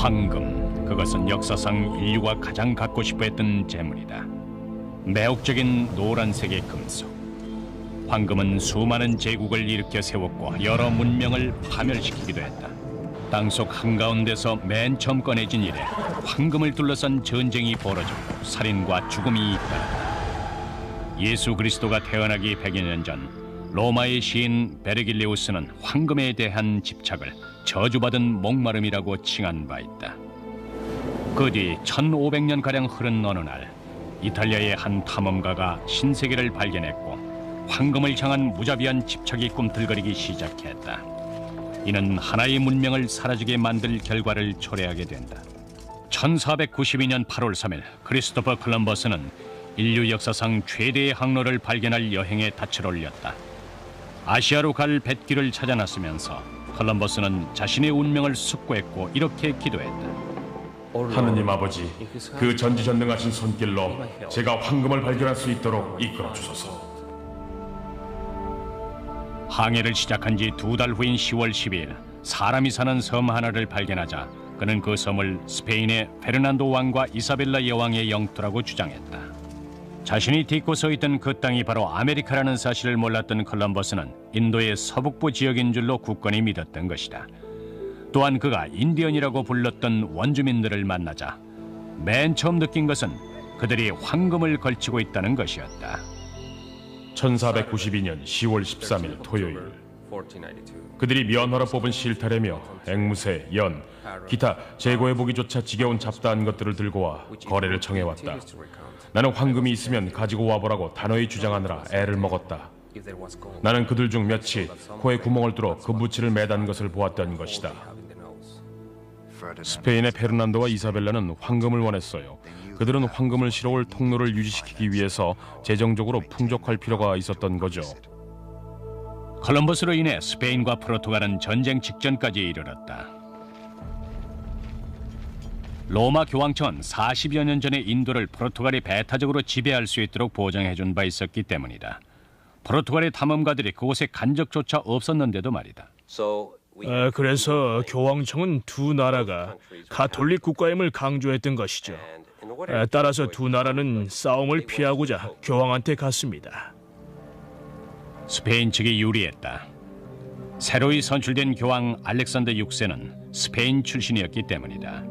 황금, 그것은 역사상 인류가 가장 갖고 싶어했던 재물이다. 매혹적인 노란색의 금속. 황금은 수많은 제국을 일으켜 세웠고 여러 문명을 파멸시키기도 했다. 땅속 한가운데서 맨 처음 꺼내진 이래 황금을 둘러싼 전쟁이 벌어졌고 살인과 죽음이 잇따랐다. 예수 그리스도가 태어나기 100여 년 전 로마의 시인 베르길레우스는 황금에 대한 집착을 저주받은 목마름이라고 칭한 바 있다. 그 뒤 1500년가량 흐른 어느 날 이탈리아의 한 탐험가가 신세계를 발견했고 황금을 향한 무자비한 집착이 꿈틀거리기 시작했다. 이는 하나의 문명을 사라지게 만들 결과를 초래하게 된다. 1492년 8월 3일 크리스토퍼 콜럼버스는 인류 역사상 최대의 항로를 발견할 여행에 닻을 올렸다. 아시아로 갈 뱃길을 찾아 나서면서 콜럼버스는 자신의 운명을 숙고했고 이렇게 기도했다. 하느님 아버지, 그 전지전능하신 손길로 제가 황금을 발견할 수 있도록 이끌어 주소서. 항해를 시작한 지 2달 후인 10월 12일 사람이 사는 섬 하나를 발견하자 그는 그 섬을 스페인의 페르난도 왕과 이사벨라 여왕의 영토라고 주장했다. 자신이 딛고 서 있던 그 땅이 바로 아메리카라는 사실을 몰랐던 콜럼버스는 인도의 서북부 지역인 줄로 굳건히 믿었던 것이다. 또한 그가 인디언이라고 불렀던 원주민들을 만나자 맨 처음 느낀 것은 그들이 황금을 걸치고 있다는 것이었다. 1492년 10월 13일 토요일, 그들이 면화로 뽑은 실타래며 앵무새, 연, 기타 재고해보기조차 지겨운 잡다한 것들을 들고 와 거래를 청해왔다. 나는 황금이 있으면 가지고 와보라고 단호히 주장하느라 애를 먹었다. 나는 그들 중 몇이 코에 구멍을 뚫어 금붙이를 매단 것을 보았던 것이다. 스페인의 페르난도와 이사벨라는 황금을 원했어요. 그들은 황금을 실어올 통로를 유지시키기 위해서 재정적으로 풍족할 필요가 있었던 거죠. 콜럼버스로 인해 스페인과 포르투갈은 전쟁 직전까지 이르렀다. 로마 교황청은 40여 년 전에 인도를 포르투갈이 배타적으로 지배할 수 있도록 보장해준 바 있었기 때문이다. 포르투갈의 탐험가들이 그곳에 간 적조차 없었는데도 말이다. 그래서 교황청은 두 나라가 가톨릭 국가임을 강조했던 것이죠. 따라서 두 나라는 싸움을 피하고자 교황한테 갔습니다. 스페인 측이 유리했다. 새로이 선출된 교황 알렉산더 6세는 스페인 출신이었기 때문이다.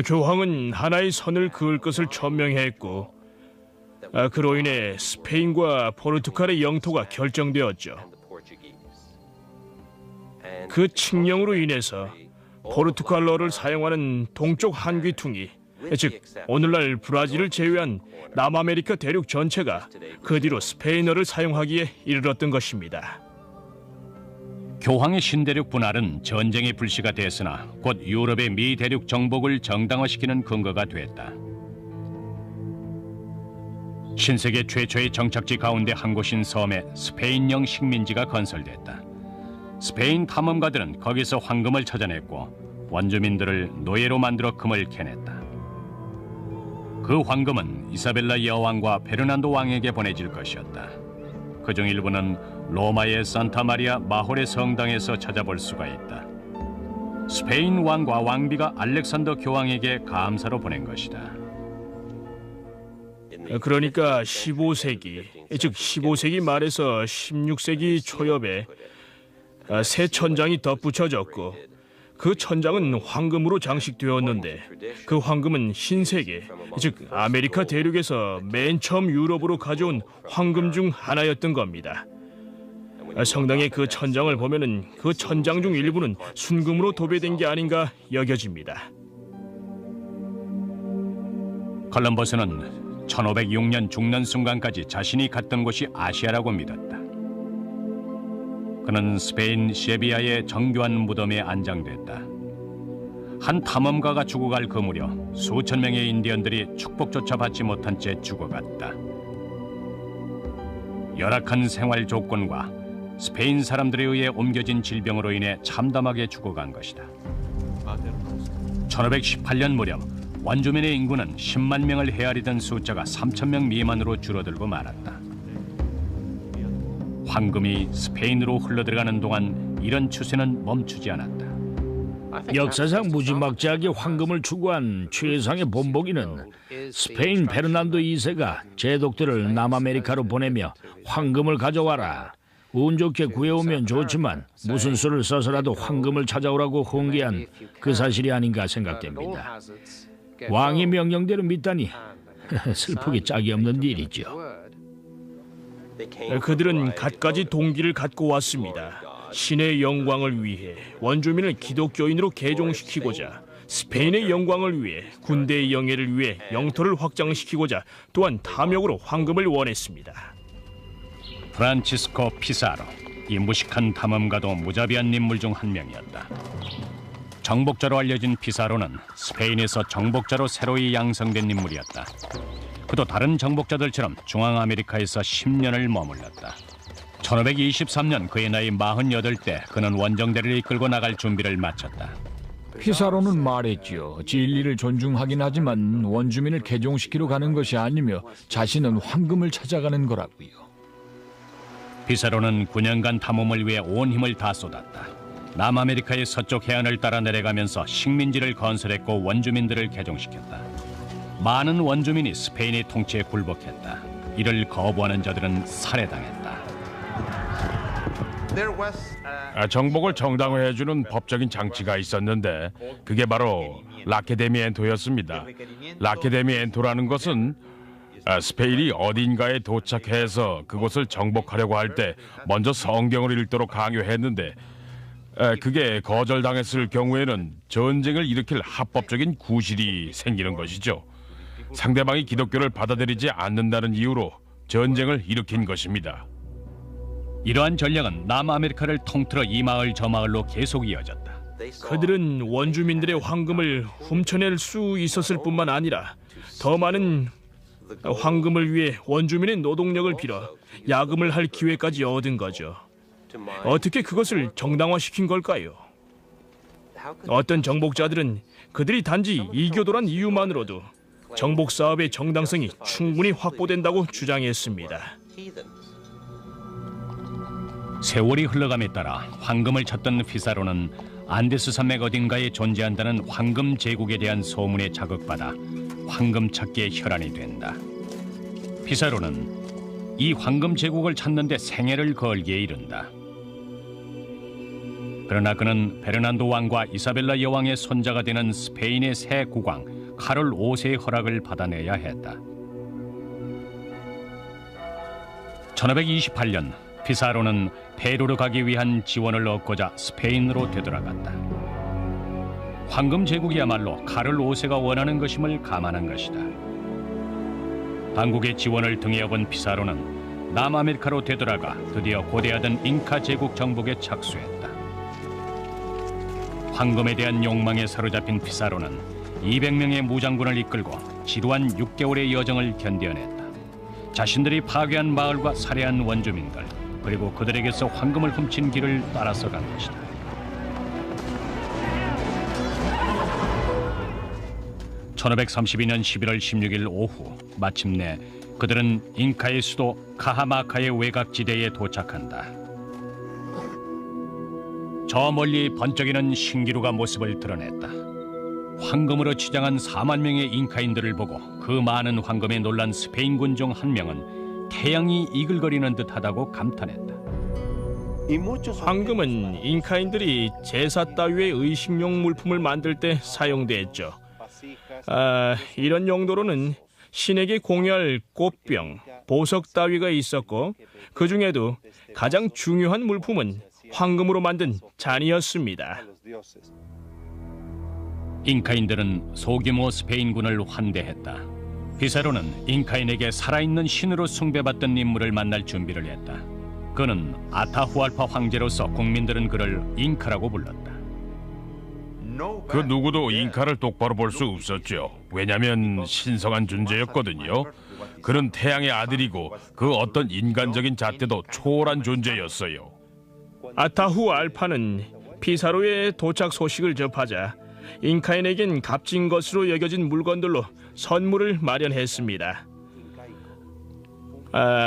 교황은 하나의 선을 그을 것을 천명했고 그로 인해 스페인과 포르투갈의 영토가 결정되었죠. 그 칙령으로 인해서 포르투갈어를 사용하는 동쪽 한귀퉁이, 즉 오늘날 브라질을 제외한 남아메리카 대륙 전체가 그 뒤로 스페인어를 사용하기에 이르렀던 것입니다. 교황의 신대륙 분할은 전쟁의 불씨가 됐으나 곧 유럽의 미 대륙 정복을 정당화시키는 근거가 됐다. 신세계 최초의 정착지 가운데 한 곳인 섬에 스페인령 식민지가 건설됐다. 스페인 탐험가들은 거기서 황금을 찾아냈고 원주민들을 노예로 만들어 금을 캐냈다. 그 황금은 이사벨라 여왕과 페르난도 왕에게 보내질 것이었다. 그중 일부는 로마의 산타 마리아 마홀의 성당에서 찾아볼 수가 있다. 스페인 왕과 왕비가 알렉산더 교황에게 감사로 보낸 것이다. 그러니까 15세기, 즉 15세기 말에서 16세기 초엽에 새 천장이 덧붙여졌고 그 천장은 황금으로 장식되었는데 그 황금은 신세계, 즉 아메리카 대륙에서 맨 처음 유럽으로 가져온 황금 중 하나였던 겁니다. 성당의 그 천장을 보면은 그 천장 중 일부는 순금으로 도배된 게 아닌가 여겨집니다. 콜럼버스는 1506년 죽는 순간까지 자신이 갔던 곳이 아시아라고 믿었다. 그는 스페인 세비야의 정교한 무덤에 안장됐다. 한 탐험가가 죽어갈 그 무렵 수천 명의 인디언들이 축복조차 받지 못한 채 죽어갔다. 열악한 생활 조건과 스페인 사람들에 의해 옮겨진 질병으로 인해 참담하게 죽어간 것이다. 1518년 무렵 원주민의 인구는 10만 명을 헤아리던 숫자가 3천 명 미만으로 줄어들고 말았다. 황금이 스페인으로 흘러들어가는 동안 이런 추세는 멈추지 않았다. 역사상 무지막지하게 황금을 추구한 최상의 본보기는 스페인 페르난도 2세가 제독들을 남아메리카로 보내며 황금을 가져와라, 운 좋게 구해오면 좋지만 무슨 수를 써서라도 황금을 찾아오라고 홍기한 그 사실이 아닌가 생각됩니다. 왕의 명령대로 믿다니 슬프기 짝이 없는 일이죠. 그들은 갖가지 동기를 갖고 왔습니다. 신의 영광을 위해 원주민을 기독교인으로 개종시키고자, 스페인의 영광을 위해 군대의 영예를 위해 영토를 확장시키고자, 또한 탐욕으로 황금을 원했습니다. 프란치스코 피사로, 이 무식한 탐험가도 무자비한 인물 중 한 명이었다. 정복자로 알려진 피사로는 스페인에서 정복자로 새로이 양성된 인물이었다. 그도 다른 정복자들처럼 중앙아메리카에서 10년을 머물렀다. 1523년 그의 나이 48대 그는 원정대를 이끌고 나갈 준비를 마쳤다. 피사로는 말했지요. 진리를 존중하긴 하지만 원주민을 개종시키러 가는 것이 아니며 자신은 황금을 찾아가는 거라고요. 피사로는 9년간 탐험을 위해 온 힘을 다 쏟았다. 남아메리카의 서쪽 해안을 따라 내려가면서 식민지를 건설했고 원주민들을 개종시켰다. 많은 원주민이 스페인의 통치에 굴복했다. 이를 거부하는 자들은 살해당했다. 정복을 정당화해주는 법적인 장치가 있었는데 그게 바로 라케데미엔토였습니다. 라케데미엔토라는 것은 스페인이 어딘가에 도착해서 그곳을 정복하려고 할 때 먼저 성경을 읽도록 강요했는데, 그게 거절당했을 경우에는 전쟁을 일으킬 합법적인 구실이 생기는 것이죠. 상대방이 기독교를 받아들이지 않는다는 이유로 전쟁을 일으킨 것입니다. 이러한 전략은 남아메리카를 통틀어 이 마을 저 마을로 계속 이어졌다. 그들은 원주민들의 황금을 훔쳐낼 수 있었을 뿐만 아니라 더 많은 황금을 위해 원주민의 노동력을 빌어 야금을 할 기회까지 얻은 거죠. 어떻게 그것을 정당화시킨 걸까요? 어떤 정복자들은 그들이 단지 이교도란 이유만으로도 정복 사업의 정당성이 충분히 확보된다고 주장했습니다. 세월이 흘러감에 따라 황금을 찾던 피사로는 안데스 산맥 어딘가에 존재한다는 황금 제국에 대한 소문에 자극받아 황금 찾기에 혈안이 된다. 피사로는 이 황금 제국을 찾는 데 생애를 걸기에 이른다. 그러나 그는 베르난도 왕과 이사벨라 여왕의 손자가 되는 스페인의 새 국왕 카롤 5세의 허락을 받아내야 했다. 1528년 피사로는 페루로 가기 위한 지원을 얻고자 스페인으로 되돌아갔다. 황금 제국이야말로 카롤 5세가 원하는 것임을 감안한 것이다. 당국의 지원을 등에 업은 피사로는 남아메리카로 되돌아가 드디어 고대하던 잉카 제국 정복에 착수했다. 황금에 대한 욕망에 사로잡힌 피사로는 200명의 무장군을 이끌고 지루한 6개월의 여정을 견뎌냈다. 자신들이 파괴한 마을과 살해한 원주민들, 그리고 그들에게서 황금을 훔친 길을 따라서 간 것이다. (1532년 11월 16일) 오후 마침내 그들은 잉카의 수도 카하마카의 외곽지대에 도착한다. 저 멀리 번쩍이는 신기루가 모습을 드러냈다. 황금으로 치장한 4만 명의 잉카인들을 보고 그 많은 황금에 놀란 스페인군 중 한 명은 태양이 이글거리는 듯하다고 감탄했다. 황금은 잉카인들이 제사 따위의 의식용 물품을 만들 때 사용됐죠. 이런 용도로는 신에게 공유할 꽃병, 보석 따위가 있었고 그 중에도 가장 중요한 물품은 황금으로 만든 잔이었습니다. 잉카인들은 소규모 스페인군을 환대했다. 피사로는 잉카인에게 살아있는 신으로 숭배받던 인물을 만날 준비를 했다. 그는 아타후알파 황제로서 국민들은 그를 잉카라고 불렀다. 그 누구도 잉카를 똑바로 볼 수 없었죠. 왜냐하면 신성한 존재였거든요. 그는 태양의 아들이고 그 어떤 인간적인 잣대도 초월한 존재였어요. 아타후알파는 피사로의 도착 소식을 접하자 잉카인에겐 값진 것으로 여겨진 물건들로 선물을 마련했습니다.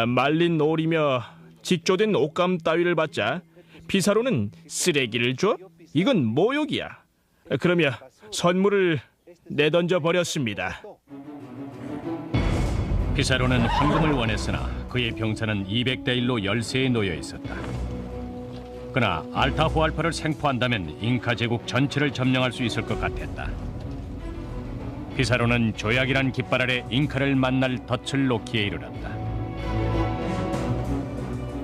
말린 놀이며 직조된 옷감 따위를 받자 피사로는 쓰레기를 줘? 이건 모욕이야. 그러며 선물을 내던져 버렸습니다. 피사로는 황금을 원했으나 그의 병사는 200대 1로 열세에 놓여 있었다. 그러나 알타후알파를 생포한다면 잉카 제국 전체를 점령할 수 있을 것 같았다. 피사로는 조약이란 깃발 아래 잉카를 만날 덫을 놓기에 이르렀다.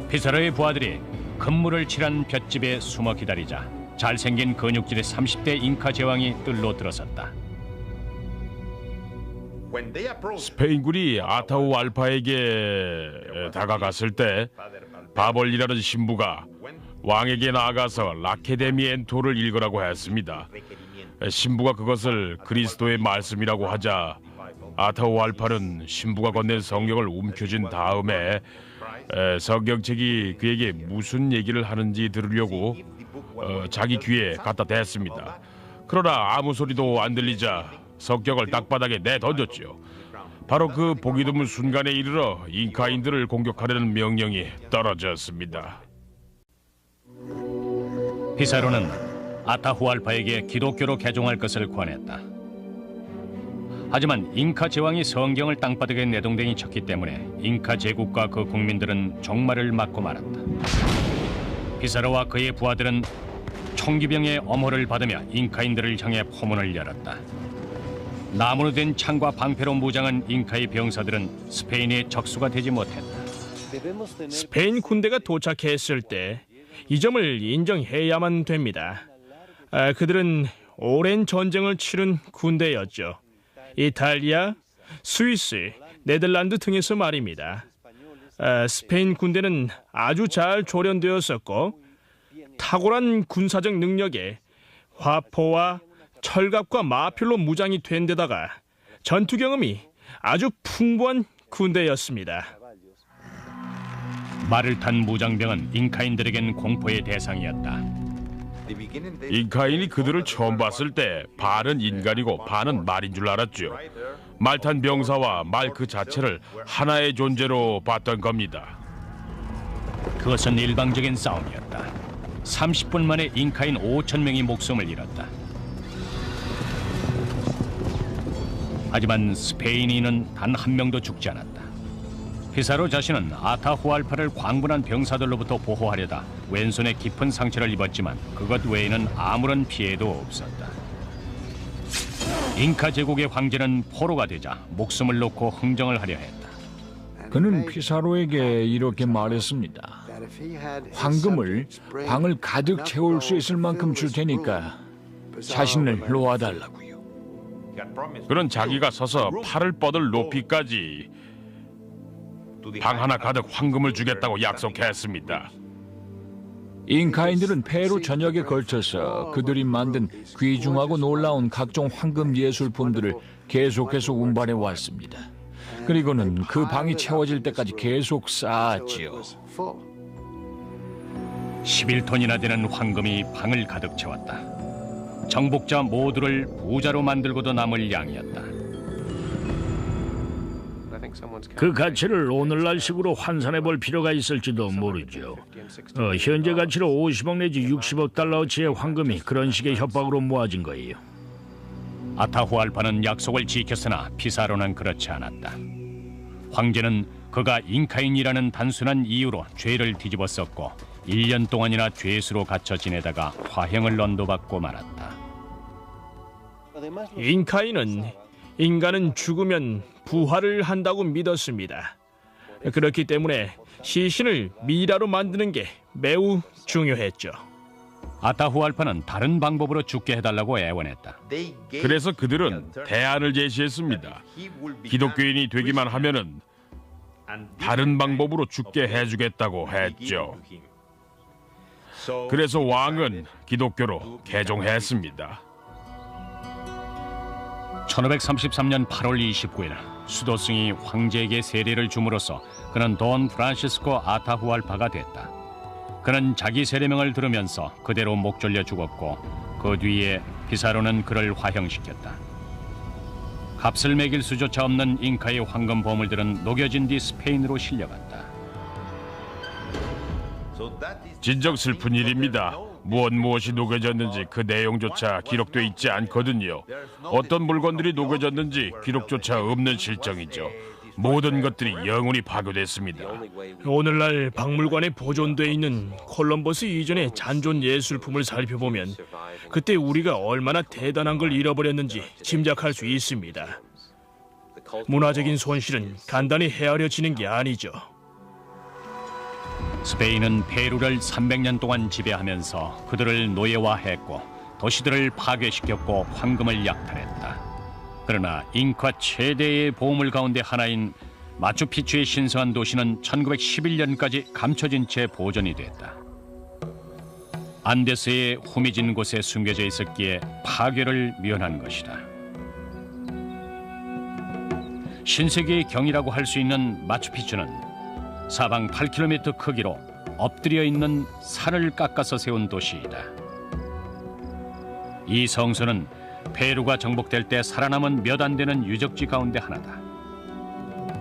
피사로의 부하들이 금물을 칠한 볏집에 숨어 기다리자 잘생긴 근육질의 30대 잉카 제왕이 뜰로 들어섰다. 스페인군이 아타후알파에게 다가갔을 때 바벌리라는 신부가 왕에게 나아가서 라케데미엔토를 읽으라고 했습니다. 신부가 그것을 그리스도의 말씀이라고 하자 아타후알파는 신부가 건넨 성경을 움켜쥔 다음에 성경책이 그에게 무슨 얘기를 하는지 들으려고 자기 귀에 갖다 댔습니다. 그러나 아무 소리도 안 들리자 성경을 땅바닥에 내던졌죠. 바로 그 보기 드문 순간에 이르러 잉카인들을 공격하려는 명령이 떨어졌습니다. 피사로는 아타후알파에게 기독교로 개종할 것을 권했다. 하지만 잉카 제왕이 성경을 땅바닥에 내동댕이 쳤기 때문에 잉카 제국과 그 국민들은 종말을 맞고 말았다. 피사로와 그의 부하들은 총기병의 엄호를 받으며 잉카인들을 향해 포문을 열었다. 나무로 된 창과 방패로 무장한 잉카의 병사들은 스페인의 적수가 되지 못했다. 스페인 군대가 도착했을 때 이 점을 인정해야만 됩니다. 그들은 오랜 전쟁을 치른 군대였죠. 이탈리아, 스위스, 네덜란드 등에서 말입니다. 스페인 군대는 아주 잘 조련되었었고 탁월한 군사적 능력에 화포와 철갑과 마필로 무장이 된 데다가 전투 경험이 아주 풍부한 군대였습니다. 말을 탄 무장병은 잉카인들에겐 공포의 대상이었다. 잉카인이 그들을 처음 봤을 때 반은 인간이고 반은 말인 줄 알았죠. 말탄 병사와 말 그 자체를 하나의 존재로 봤던 겁니다. 그것은 일방적인 싸움이었다. 30분 만에 잉카인 5,000명이 목숨을 잃었다. 하지만 스페인인은 단 한 명도 죽지 않았다. 피사로 자신은 아타후알파를 광분한 병사들로부터 보호하려다 왼손에 깊은 상처를 입었지만 그것 외에는 아무런 피해도 없었다. 잉카 제국의 황제는 포로가 되자 목숨을 놓고 흥정을 하려 했다. 그는 피사로에게 이렇게 말했습니다. 황금을 방을 가득 채울 수 있을 만큼 줄 테니까 자신을 놓아달라고요. 그는 자기가 서서 팔을 뻗을 높이까지 방 하나 가득 황금을 주겠다고 약속했습니다. 잉카인들은 페루 전역에 걸쳐서 그들이 만든 귀중하고 놀라운 각종 황금 예술품들을 계속해서 운반해 왔습니다. 그리고는 그 방이 채워질 때까지 계속 쌓았지요. 11톤이나 되는 황금이 방을 가득 채웠다. 정복자 모두를 부자로 만들고도 남을 양이었다. 그 가치를 오늘날식으로 환산해 볼 필요가 있을지도 모르죠. 현재 가치로 50억 내지 60억 달러어치의 황금이 그런 식의 협박으로 모아진 거예요. 아타후알파는 약속을 지켰으나 피사로는 그렇지 않았다. 황제는 그가 잉카인이라는 단순한 이유로 죄를 뒤집었었고 1년 동안이나 죄수로 갇혀 지내다가 화형을 언도받고 말았다. 잉카인은 인간은 죽으면 부활을 한다고 믿었습니다. 그렇기 때문에 시신을 미라로 만드는 게 매우 중요했죠. 아타후알파는 다른 방법으로 죽게 해달라고 애원했다. 그래서 그들은 대안을 제시했습니다. 기독교인이 되기만 하면은 다른 방법으로 죽게 해주겠다고 했죠. 그래서 왕은 기독교로 개종했습니다. 1533년 8월 29일 수도승이 황제에게 세례를 줌으로써 그는 돈 프란시스코 아타후알파가 됐다. 그는 자기 세례명을 들으면서 그대로 목 졸려 죽었고 그 뒤에 피사로는 그를 화형시켰다. 값을 매길 수조차 없는 잉카의 황금 보물들은 녹여진 뒤 스페인으로 실려갔다. 진정 슬픈 일입니다. 무엇이 녹여졌는지 그 내용조차 기록돼 있지 않거든요. 어떤 물건들이 녹여졌는지 기록조차 없는 실정이죠. 모든 것들이 영원히 파괴됐습니다. 오늘날 박물관에 보존돼 있는 콜럼버스 이전의 잔존 예술품을 살펴보면 그때 우리가 얼마나 대단한 걸 잃어버렸는지 짐작할 수 있습니다. 문화적인 손실은 간단히 헤아려지는 게 아니죠. 스페인은 페루를 300년 동안 지배하면서 그들을 노예화했고 도시들을 파괴시켰고 황금을 약탈했다. 그러나 잉카 최대의 보물 가운데 하나인 마추픽추의 신성한 도시는 1911년까지 감춰진 채 보존이 됐다. 안데스의 후미진 곳에 숨겨져 있었기에 파괴를 면한 것이다. 신세계의 경이라고 할 수 있는 마추픽추는 사방 8km 크기로 엎드려 있는 산을 깎아서 세운 도시이다. 이 성소는 페루가 정복될 때 살아남은 몇 안 되는 유적지 가운데 하나다.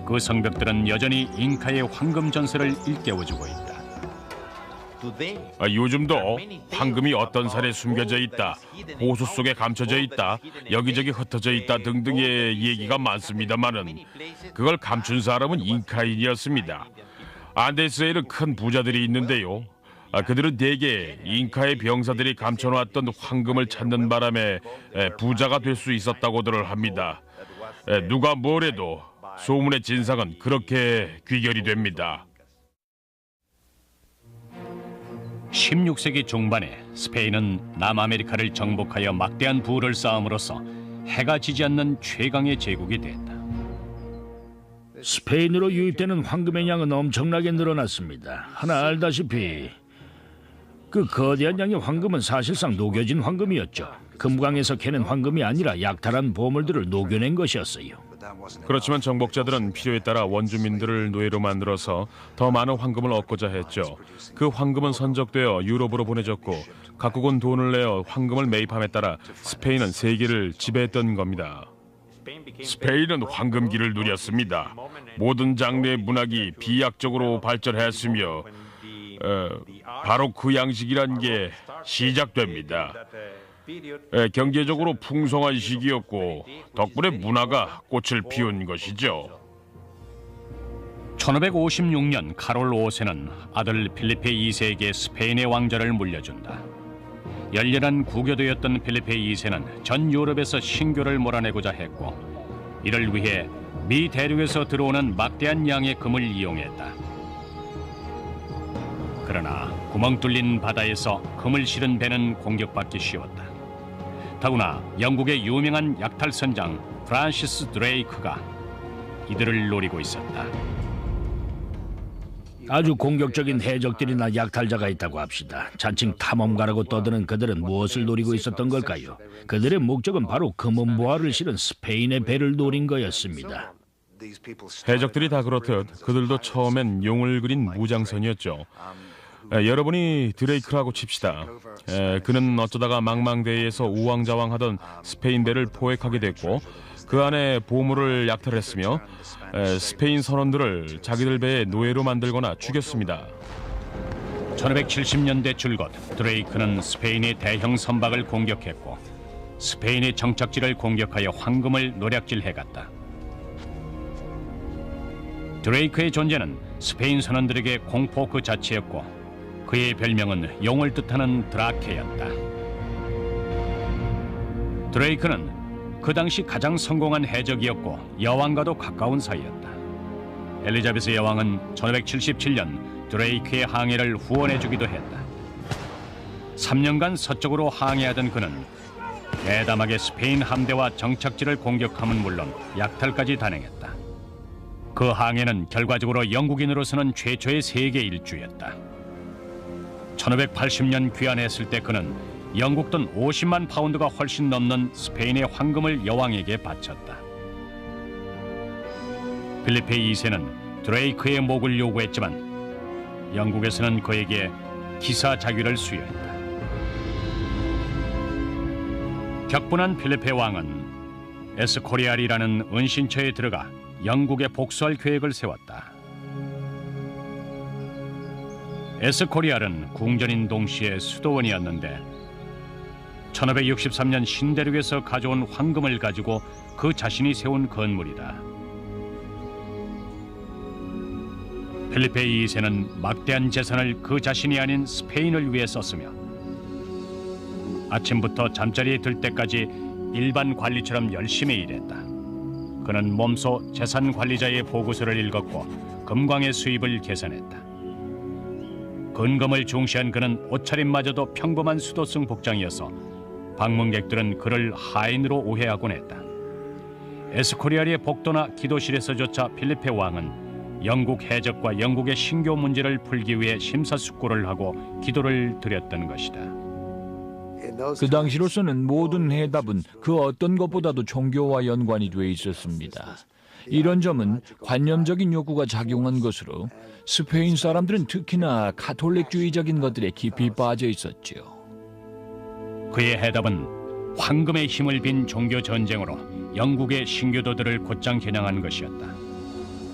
그 성벽들은 여전히 잉카의 황금 전설을 일깨워주고 있다. 요즘도 황금이 어떤 산에 숨겨져 있다, 호수 속에 감춰져 있다, 여기저기 흩어져 있다 등등의 얘기가 많습니다만은 그걸 감춘 사람은 잉카인이었습니다. 안데스에는 큰 부자들이 있는데요. 그들은 대개 잉카의 병사들이 감춰놓았던 황금을 찾는 바람에 부자가 될 수 있었다고들 합니다. 누가 뭐래도 소문의 진상은 그렇게 귀결이 됩니다. 16세기 중반에 스페인은 남아메리카를 정복하여 막대한 부를 쌓음으로써 해가 지지 않는 최강의 제국이 됐다. 스페인으로 유입되는 황금의 양은 엄청나게 늘어났습니다. 하나 알다시피 그 거대한 양의 황금은 사실상 녹여진 황금이었죠. 금광에서 캐는 황금이 아니라 약탈한 보물들을 녹여낸 것이었어요. 그렇지만 정복자들은 필요에 따라 원주민들을 노예로 만들어서 더 많은 황금을 얻고자 했죠. 그 황금은 선적되어 유럽으로 보내졌고 각국은 돈을 내어 황금을 매입함에 따라 스페인은 세계를 지배했던 겁니다. 스페인은 황금기를 누렸습니다. 모든 장르의 문학이 비약적으로 발전했으며 바로 그 양식이란 게 시작됩니다. 경제적으로 풍성한 시기였고 덕분에 문화가 꽃을 피운 것이죠. 1556년 카롤 5세는 아들 필리페 2세에게 스페인의 왕좌를 물려준다. 열렬한 구교도였던 필리페 2세는 전 유럽에서 신교를 몰아내고자 했고 이를 위해 미 대륙에서 들어오는 막대한 양의 금을 이용했다. 그러나 구멍 뚫린 바다에서 금을 실은 배는 공격받기 쉬웠다. 더구나 영국의 유명한 약탈 선장 프란시스 드레이크가 이들을 노리고 있었다. 아주 공격적인 해적들이나 약탈자가 있다고 합시다. 자칭 탐험가라고 떠드는 그들은 무엇을 노리고 있었던 걸까요? 그들의 목적은 바로 금은보화를 실은 스페인의 배를 노린 거였습니다. 해적들이 다 그렇듯 그들도 처음엔 용을 그린 무장선이었죠. 여러분이 드레이크라고 칩시다. 그는 어쩌다가 망망대해에서 우왕좌왕하던 스페인 배를 포획하게 됐고 그 안에 보물을 약탈했으며 스페인 선원들을 자기들 배의 노예로 만들거나 죽였습니다. 1570년대 줄곧 드레이크는 스페인의 대형 선박을 공격했고 스페인의 정착지를 공격하여 황금을 노략질해갔다. 드레이크의 존재는 스페인 선원들에게 공포 그 자체였고 그의 별명은 용을 뜻하는 드라케였다. 드레이크는 그 당시 가장 성공한 해적이었고 여왕과도 가까운 사이였다. 엘리자베스 여왕은 1577년 드레이크의 항해를 후원해주기도 했다. 3년간 서쪽으로 항해하던 그는 대담하게 스페인 함대와 정착지를 공격함은 물론 약탈까지 단행했다. 그 항해는 결과적으로 영국인으로서는 최초의 세계 일주였다. 1580년 귀환했을 때 그는 영국 돈 50만 파운드가 훨씬 넘는 스페인의 황금을 여왕에게 바쳤다. 필리페 2세는 드레이크의 목을 요구했지만 영국에서는 그에게 기사 자귀를 수여했다. 격분한 필리페 왕은 에스코리알이라는 은신처에 들어가 영국에 복수할 계획을 세웠다. 에스코리알은 궁전인 동시에 수도원이었는데 1563년 신대륙에서 가져온 황금을 가지고 그 자신이 세운 건물이다. 필리페 2세는 막대한 재산을 그 자신이 아닌 스페인을 위해 썼으며 아침부터 잠자리에 들 때까지 일반 관리처럼 열심히 일했다. 그는 몸소 재산 관리자의 보고서를 읽었고 금광의 수입을 계산했다. 근검을 중시한 그는 옷차림마저도 평범한 수도승 복장이어서 방문객들은 그를 하인으로 오해하곤 했다. 에스코리알의 복도나 기도실에서조차 필리페 왕은 영국 해적과 영국의 신교 문제를 풀기 위해 심사숙고를 하고 기도를 드렸던 것이다. 그 당시로서는 모든 해답은 그 어떤 것보다도 종교와 연관이 돼 있었습니다. 이런 점은 관념적인 욕구가 작용한 것으로 스페인 사람들은 특히나 가톨릭주의적인 것들에 깊이 빠져 있었지요. 그의 해답은 황금의 힘을 빈 종교 전쟁으로 영국의 신교도들을 곧장 겨냥한 것이었다.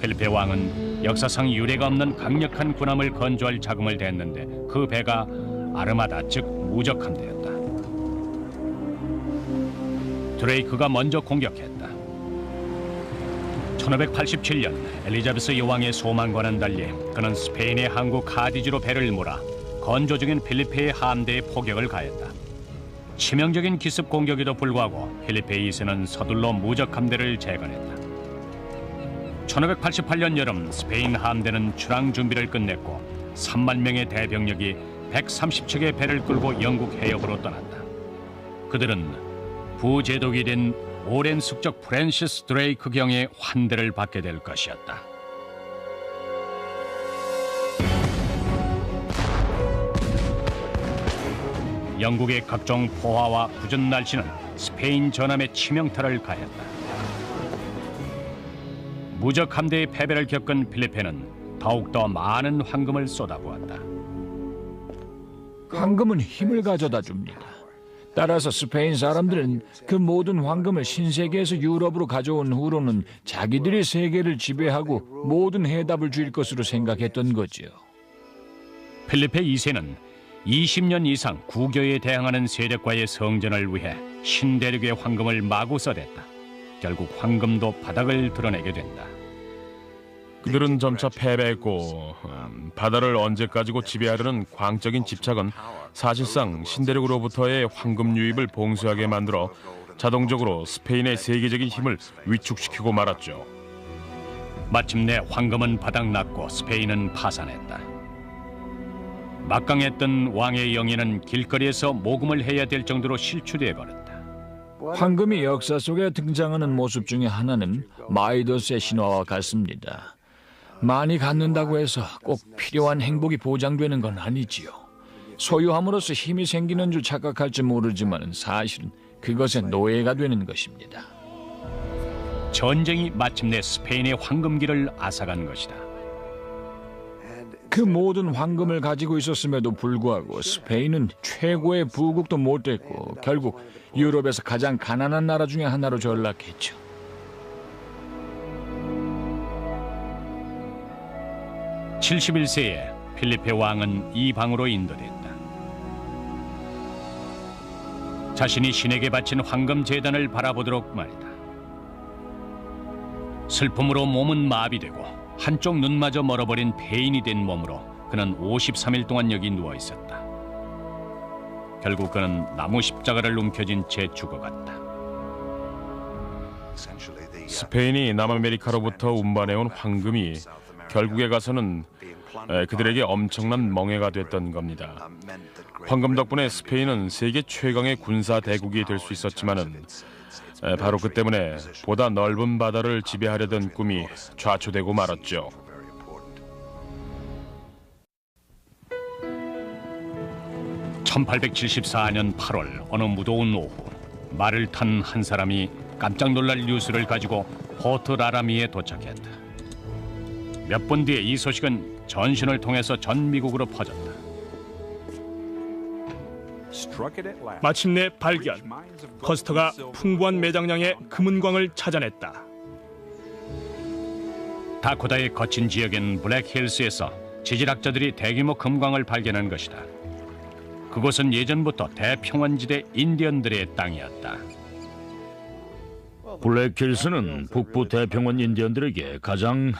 필리페 왕은 역사상 유례가 없는 강력한 군함을 건조할 자금을 댔는데 그 배가 아르마다 즉 무적함대였다. 드레이크가 먼저 공격했다. 1587년 엘리자베스 여왕의 소망과는 달리 그는 스페인의 항구 카디즈로 배를 몰아 건조 중인 필리페의 함대에 포격을 가했다. 치명적인 기습 공격에도 불구하고 필리페 2세는 서둘러 무적 함대를 재건했다. 1588년 여름 스페인 함대는 출항 준비를 끝냈고 3만 명의 대병력이 130척의 배를 끌고 영국 해역으로 떠났다. 그들은 부제독이 된 오랜 숙적 프랜시스 드레이크 경의 환대를 받게 될 것이었다. 영국의 각종 포화와 부전 날씨는 스페인 전함에 치명타를 가했다. 무적 함대의 패배를 겪은 필리페는 더욱더 많은 황금을 쏟아부었다. 황금은 힘을 가져다 줍니다. 따라서 스페인 사람들은 그 모든 황금을 신세계에서 유럽으로 가져온 후로는 자기들이 세계를 지배하고 모든 해답을 줄 것으로 생각했던 거지요. 필리페 2세는 20년 이상 국교에 대항하는 세력과의 성전을 위해 신대륙의 황금을 마구 써댔다. 결국 황금도 바닥을 드러내게 된다. 그들은 점차 패배했고 바다를 언제까지고 지배하려는 광적인 집착은 사실상 신대륙으로부터의 황금 유입을 봉쇄하게 만들어 자동적으로 스페인의 세계적인 힘을 위축시키고 말았죠. 마침내 황금은 바닥났고 스페인은 파산했다. 막강했던 왕의 영예는 길거리에서 모금을 해야 될 정도로 실추돼 버렸다. 황금이 역사 속에 등장하는 모습 중에 하나는 마이더스의 신화와 같습니다. 많이 갖는다고 해서 꼭 필요한 행복이 보장되는 건 아니지요. 소유함으로써 힘이 생기는 줄 착각할지 모르지만 사실은 그것의 노예가 되는 것입니다. 전쟁이 마침내 스페인의 황금기를 앗아간 것이다. 그 모든 황금을 가지고 있었음에도 불구하고 스페인은 최고의 부국도 못 됐고 결국 유럽에서 가장 가난한 나라 중에 하나로 전락했죠. (71세에) 필리페 왕은 이방으로 인도됐다. 자신이 신에게 바친 황금 제단을 바라보도록 말이다. 슬픔으로 몸은 마비되고 한쪽 눈마저 멀어버린 폐인이 된 몸으로 그는 53일 동안 여기 누워 있었다. 결국 그는 나무 십자가를 움켜쥔 채 죽어갔다. 스페인이 남아메리카로부터 운반해온 황금이 결국에 가서는 그들에게 엄청난 멍해가 됐던 겁니다. 황금 덕분에 스페인은 세계 최강의 군사 대국이 될 수 있었지만은 바로 그 때문에 보다 넓은 바다를 지배하려던 꿈이 좌초되고 말았죠. (1874년 8월) 어느 무더운 오후 말을 탄 한 사람이 깜짝 놀랄 뉴스를 가지고 포트 라라미에 도착했다. 몇 분 뒤에 이 소식은 전신을 통해서 전 미국으로 퍼졌다. 마침내 발견. 커스터가 풍부한 매장량의 금은광을 찾아냈다. 다코다의 거친 지역인 블랙힐스에서 지질학자들이 대규모 금광을 발견한 것이다. 그곳은 예전부터 대평원지대 인디언들의 땅이었다. 블랙힐스는 북부 대평원 인디언들에게 가장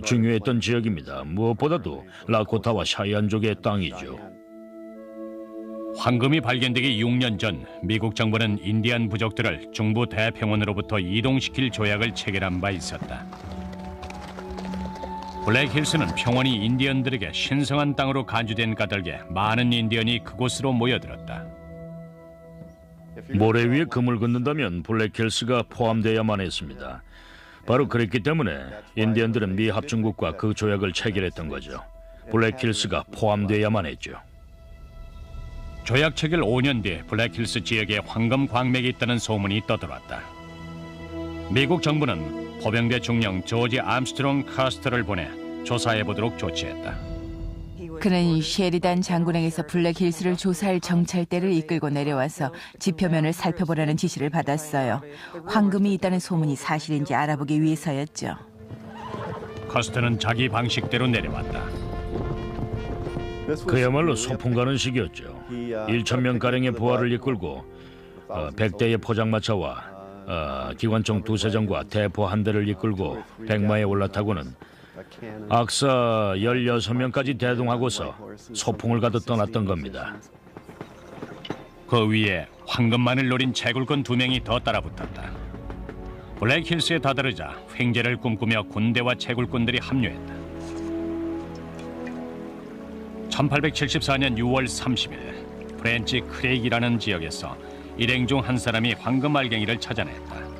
중요했던 지역입니다. 무엇보다도 라코타와 샤이안족의 땅이죠. 황금이 발견되기 6년 전 미국 정부는 인디안 부족들을 중부 대평원으로부터 이동시킬 조약을 체결한 바 있었다. 블랙힐스는 평원이 인디언들에게 신성한 땅으로 간주된 까닭에 많은 인디언이 그곳으로 모여들었다. 모래 위에 금을 긋는다면 블랙힐스가 포함되어야만 했습니다. 바로 그랬기 때문에 인디언들은 미 합중국과 그 조약을 체결했던 거죠. 블랙힐스가 포함되어야만 했죠. 조약 체결 5년 뒤 블랙힐스 지역에 황금 광맥이 있다는 소문이 떠들었다. 미국 정부는 포병대 중령 조지 암스트롱 카스터를 보내 조사해보도록 조치했다. 그는 셰리단 장군에게서 블랙힐스를 조사할 정찰대를 이끌고 내려와서 지표면을 살펴보라는 지시를 받았어요. 황금이 있다는 소문이 사실인지 알아보기 위해서였죠. 카스터는 자기 방식대로 내려왔다. 그야말로 소풍 가는 식이었죠. 1,000명가량의 부하를 이끌고 100대의 포장마차와 기관총 2-3정과 대포 한 대를 이끌고 백마에 올라타고는 악사 16명까지 대동하고서 소풍을 가듯 떠났던 겁니다. 그 위에 황금만을 노린 채굴꾼 2명이 더 따라붙었다. 블랙힐스에 다다르자 횡재를 꿈꾸며 군대와 채굴꾼들이 합류했다. 1874년 6월 30일 프렌치 크레이크라는 지역에서 일행 중 한 사람이 황금 알갱이를 찾아냈다.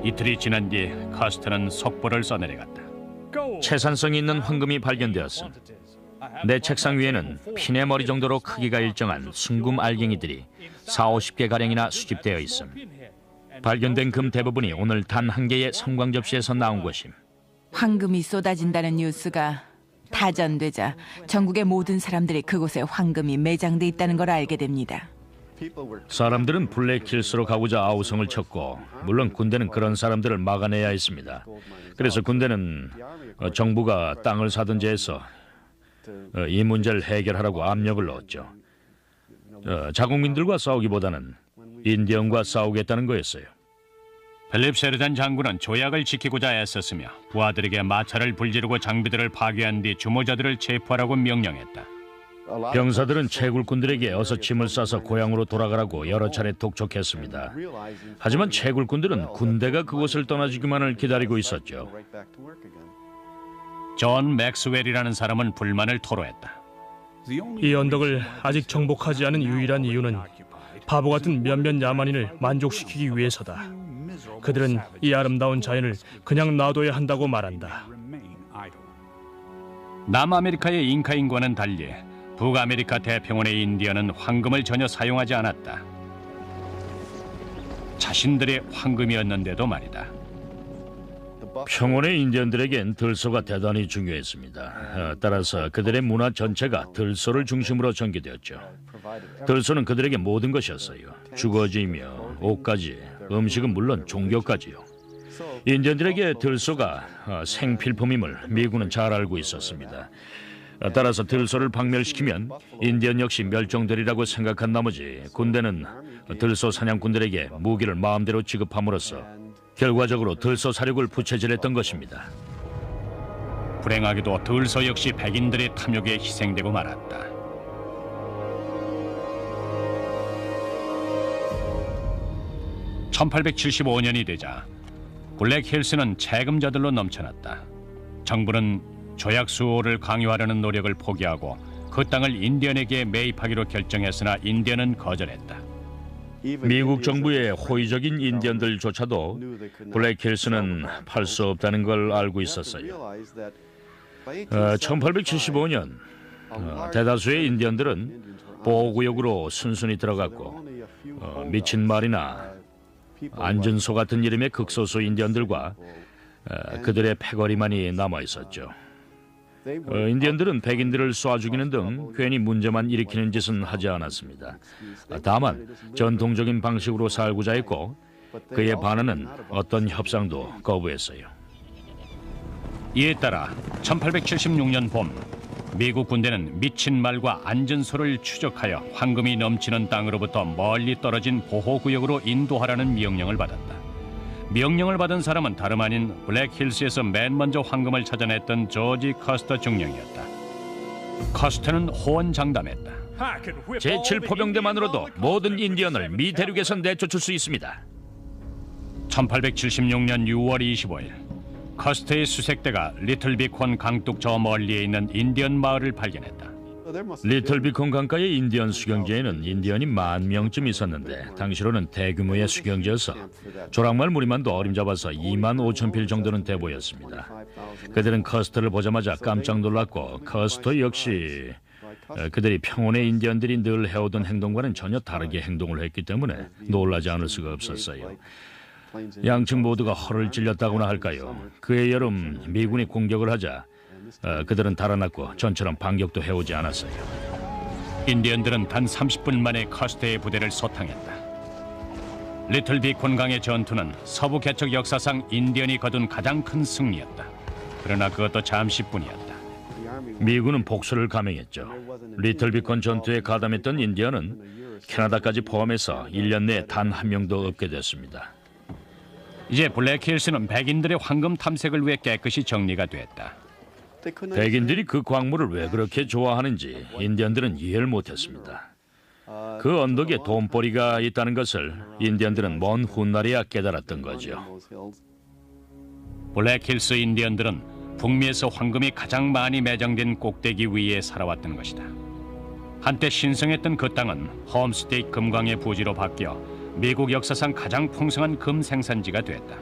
이틀이 지난 뒤 카스터는 속보를 써내려갔다. 채산성이 있는 황금이 발견되었음. 내 책상 위에는 피네 머리 정도로 크기가 일정한 순금 알갱이들이 40-50개 가량이나 수집되어 있음. 발견된 금 대부분이 오늘 단 한 개의 성광 접시에서 나온 것임. 황금이 쏟아진다는 뉴스가 타전되자 전국의 모든 사람들이 그곳에 황금이 매장돼 있다는 걸 알게 됩니다. 사람들은 블랙힐스로 가고자 아우성을 쳤고, 물론 군대는 그런 사람들을 막아내야 했습니다. 그래서 군대는 정부가 땅을 사든지 해서 이 문제를 해결하라고 압력을 넣었죠. 자국민들과 싸우기보다는 인디언과 싸우겠다는 거였어요. 필립 셰리단 장군은 조약을 지키고자 애썼으며 부하들에게 마차를 불지르고 장비들을 파괴한 뒤 주모자들을 체포하라고 명령했다. 병사들은 채굴꾼들에게 어서 짐을 싸서 고향으로 돌아가라고 여러 차례 독촉했습니다. 하지만 채굴꾼들은 군대가 그곳을 떠나주기만을 기다리고 있었죠. 존 맥스웰이라는 사람은 불만을 토로했다. 이 언덕을 아직 정복하지 않은 유일한 이유는 바보 같은 몇몇 야만인을 만족시키기 위해서다. 그들은 이 아름다운 자연을 그냥 놔둬야 한다고 말한다. 남아메리카의 잉카인과는 달리 북아메리카 대평원의 인디언은 황금을 전혀 사용하지 않았다. 자신들의 황금이었는데도 말이다. 평원의 인디언들에겐 들소가 대단히 중요했습니다. 따라서 그들의 문화 전체가 들소를 중심으로 전개되었죠. 들소는 그들에게 모든 것이었어요. 주거지이며 옷까지, 음식은 물론 종교까지요. 인디언들에게 들소가 생필품임을 미군은 잘 알고 있었습니다. 따라서 들소를 박멸시키면 인디언 역시 멸종되리라고 생각한 나머지 군대는 들소 사냥꾼들에게 무기를 마음대로 지급함으로써 결과적으로 들소 사륙을 부채질했던 것입니다. 불행하게도 들소 역시 백인들의 탐욕에 희생되고 말았다. (1875년이) 되자 블랙힐스는 채금자들로 넘쳐났다. 정부는 조약 수호를 강요하려는 노력을 포기하고 그 땅을 인디언에게 매입하기로 결정했으나 인디언은 거절했다. 미국 정부의 호의적인 인디언들조차도 블랙힐스는 팔 수 없다는 걸 알고 있었어요. 1875년 대다수의 인디언들은 보호구역으로 순순히 들어갔고 미친 말이나 안전소 같은 이름의 극소수 인디언들과 그들의 패거리만이 남아 있었죠. 인디언들은 백인들을 쏴 죽이는 등 괜히 문제만 일으키는 짓은 하지 않았습니다. 다만 전통적인 방식으로 살고자 했고 그에 반하는 어떤 협상도 거부했어요. 이에 따라 1876년 봄 미국 군대는 미친 말과 안전소를 추적하여 황금이 넘치는 땅으로부터 멀리 떨어진 보호구역으로 인도하라는 명령을 받았다. 명령을 받은 사람은 다름 아닌 블랙힐스에서 맨 먼저 황금을 찾아냈던 조지 커스터 중령이었다. 커스터는 호언장담했다. 제7포병대만으로도 모든 인디언을 미 대륙에서 내쫓을 수 있습니다. 1876년 6월 25일 커스터의 수색대가 리틀비콘 강둑 저 멀리에 있는 인디언 마을을 발견했다. 리틀비콘 강가의 인디언 수경지에는 인디언이 10,000명쯤 있었는데 당시로는 대규모의 수경지여서 조랑말 무리만도 어림잡아서 25,000필 정도는 돼 보였습니다. 그들은 커스터를 보자마자 깜짝 놀랐고 커스터 역시 그들이 평온의 인디언들이 늘 해오던 행동과는 전혀 다르게 행동을 했기 때문에 놀라지 않을 수가 없었어요. 양측 모두가 허를 찔렸다고나 할까요? 그해 여름 미군이 공격을 하자 그들은 달아났고 전처럼 반격도 해오지 않았어요. 인디언들은 단 30분 만에 커스터의 부대를 소탕했다. 리틀비콘 강의 전투는 서부 개척 역사상 인디언이 거둔 가장 큰 승리였다. 그러나 그것도 잠시뿐이었다. 미군은 복수를 감행했죠. 리틀비콘 전투에 가담했던 인디언은 캐나다까지 포함해서 1년 내에 단 한 명도 없게 됐습니다. 이제 블랙힐스는 백인들의 황금 탐색을 위해 깨끗이 정리가 됐다. 백인들이 그 광물을 왜 그렇게 좋아하는지 인디언들은 이해를 못했습니다. 그 언덕에 돈벌이가 있다는 것을 인디언들은 먼 훗날에야 깨달았던 거죠. 블랙힐스 인디언들은 북미에서 황금이 가장 많이 매장된 꼭대기 위에 살아왔던 것이다. 한때 신성했던 그 땅은 홈스테이 금광의 부지로 바뀌어 미국 역사상 가장 풍성한 금 생산지가 됐다.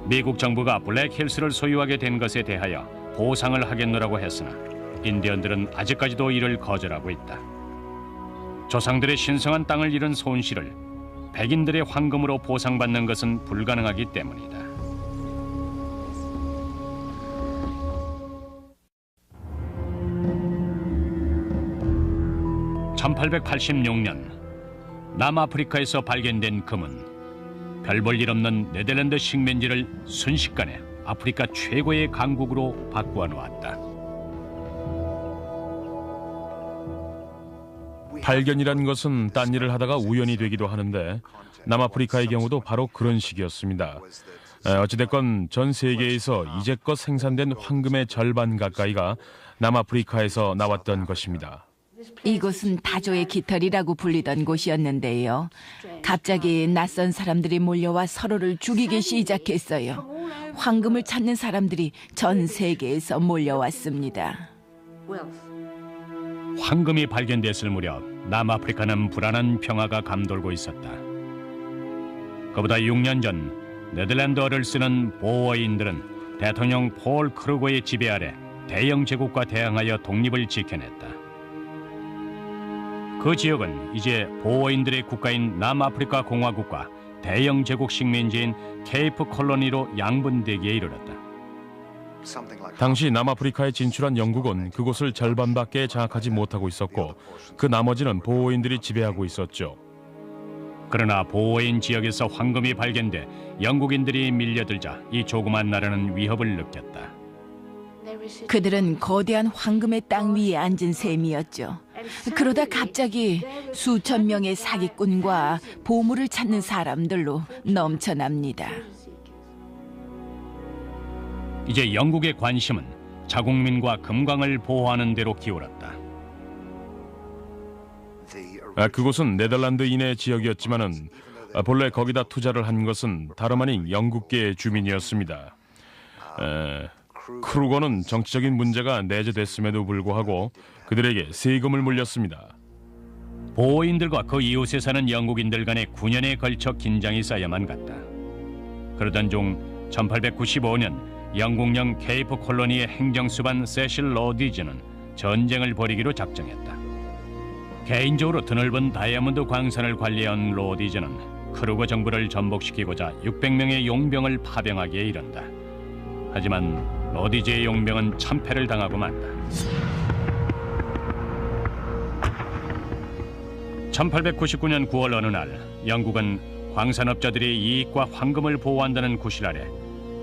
미국 정부가 블랙힐스를 소유하게 된 것에 대하여 보상을 하겠노라고 했으나 인디언들은 아직까지도 이를 거절하고 있다. 조상들의 신성한 땅을 잃은 손실을 백인들의 황금으로 보상받는 것은 불가능하기 때문이다. (1886년) 남아프리카에서 발견된 금은 별 볼 일 없는 네덜란드 식민지를 순식간에 아프리카 최고의 강국으로 바꾸어 놓았다. 발견이라는 것은 딴 일을 하다가 우연이 되기도 하는데 남아프리카의 경우도 바로 그런 식이었습니다. 어찌됐건 전 세계에서 이제껏 생산된 황금의 절반 가까이가 남아프리카에서 나왔던 것입니다. 이곳은 다조의 깃털이라고 불리던 곳이었는데요. 갑자기 낯선 사람들이 몰려와 서로를 죽이기 시작했어요. 황금을 찾는 사람들이 전 세계에서 몰려왔습니다. 황금이 발견됐을 무렵 남아프리카는 불안한 평화가 감돌고 있었다. 그보다 6년 전 네덜란드어를 쓰는 보어인들은 대통령 폴 크루거의 지배 아래 대영 제국과 대항하여 독립을 지켜냈다. 그 지역은 이제 보어인들의 국가인 남아프리카 공화국과 대영 제국 식민지인 케이프 콜로니로 양분되기에 이르렀다. 당시 남아프리카에 진출한 영국은 그곳을 절반밖에 장악하지 못하고 있었고 그 나머지는 보어인들이 지배하고 있었죠. 그러나 보어인 지역에서 황금이 발견돼 영국인들이 밀려들자 이 조그만 나라는 위협을 느꼈다. 그들은 거대한 황금의 땅 위에 앉은 셈이었죠. 그러다 갑자기 수천 명의 사기꾼과 보물을 찾는 사람들로 넘쳐납니다. 이제 영국의 관심은 자국민과 금광을 보호하는 데로 기울었다. 그곳은 네덜란드인의 지역이었지만은 본래 거기다 투자를 한 것은 다름 아닌 영국계 주민이었습니다. 크루거는 정치적인 문제가 내재됐음에도 불구하고 그들에게 세금을 물렸습니다. 보호인들과 그 이웃에 사는 영국인들 간의 9년에 걸쳐 긴장이 쌓여만 갔다. 그러던 중 1895년 영국령 케이프 콜로니의 행정수반 세실 로디즈는 전쟁을 벌이기로 작정했다. 개인적으로 드넓은 다이아몬드 광산을 관리한 로디즈는 크루거 정부를 전복시키고자 600명의 용병을 파병하기에 이른다. 하지만 로디즈의 용병은 참패를 당하고 만다. 1899년 9월 어느 날 영국은 광산업자들의 이익과 황금을 보호한다는 구실 아래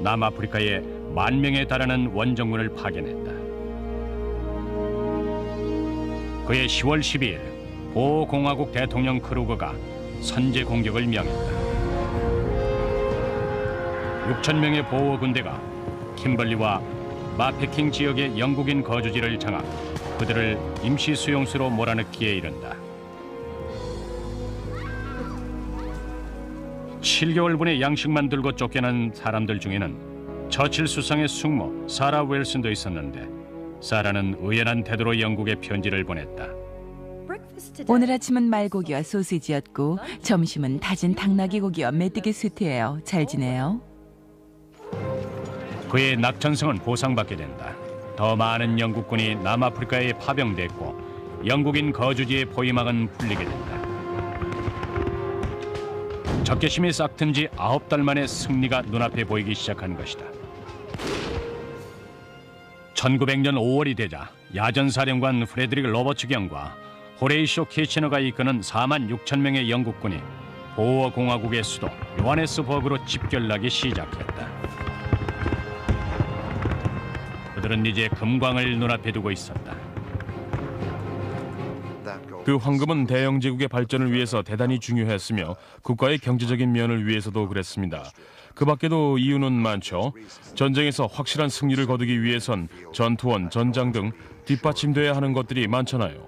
남아프리카에 10,000명에 달하는 원정군을 파견했다. 그해 10월 12일 보호공화국 대통령 크루거가 선제 공격을 명했다. 6,000명의 보호 군대가 킴벌리와 마패킹 지역의 영국인 거주지를 장악, 그들을 임시 수용소로 몰아넣기에 이른다. 7개월분의 양식만 들고 쫓겨난 사람들 중에는 처칠 수상의 숙모 사라 웰슨도 있었는데, 사라는 의연한 태도로 영국에 편지를 보냈다. 오늘 아침은 말고기와 소시지였고 점심은 다진 당나귀 고기와 메뚜기 수트예요. 잘 지내요? 그의 낙천성은 보상받게 된다. 더 많은 영국군이 남아프리카에 파병됐고 영국인 거주지의 포위망은 풀리게 된다. 적개심이 싹튼 지 9달 만에 승리가 눈앞에 보이기 시작한 것이다. 1900년 5월이 되자 야전사령관 프레드릭 로버츠 경과 호레이쇼 키치너가 이끄는 46,000명의 영국군이 보호공화국의 수도 요하네스버그로 집결하기 시작했다. 그들은 이제 금광을 눈앞에 두고 있었다. 그 황금은 대영 제국의 발전을 위해서 대단히 중요했으며 국가의 경제적인 면을 위해서도 그랬습니다. 그 밖에도 이유는 많죠. 전쟁에서 확실한 승리를 거두기 위해선 전투원, 전장 등 뒷받침돼야 하는 것들이 많잖아요.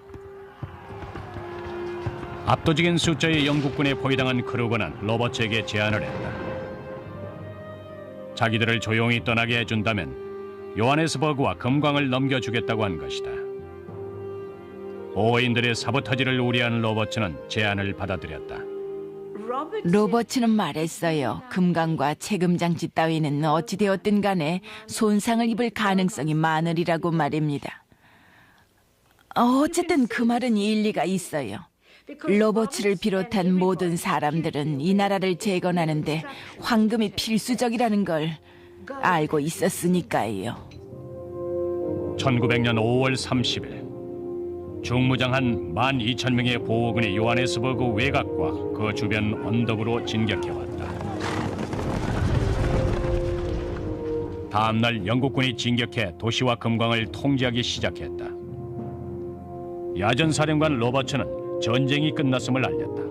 압도적인 숫자의 영국군에 포위당한 크루거는 로버츠에게 제안을 했다. 자기들을 조용히 떠나게 해준다면 요하네스버그와 금광을 넘겨주겠다고 한 것이다. 보호인들의 사보타지를 우려한 로버츠는 제안을 받아들였다. 로버츠는 말했어요. 금강과 채금장치 따위는 어찌되었든 간에 손상을 입을 가능성이 많으리라고 말입니다. 어쨌든 그 말은 일리가 있어요. 로버츠를 비롯한 모든 사람들은 이 나라를 재건하는데 황금이 필수적이라는 걸 알고 있었으니까요. 1900년 5월 30일 중무장한 12,000명의 보호군이 요하네스버그 외곽과 그 주변 언덕으로 진격해왔다. 다음날 영국군이 진격해 도시와 금광을 통제하기 시작했다. 야전사령관 로버츠는 전쟁이 끝났음을 알렸다.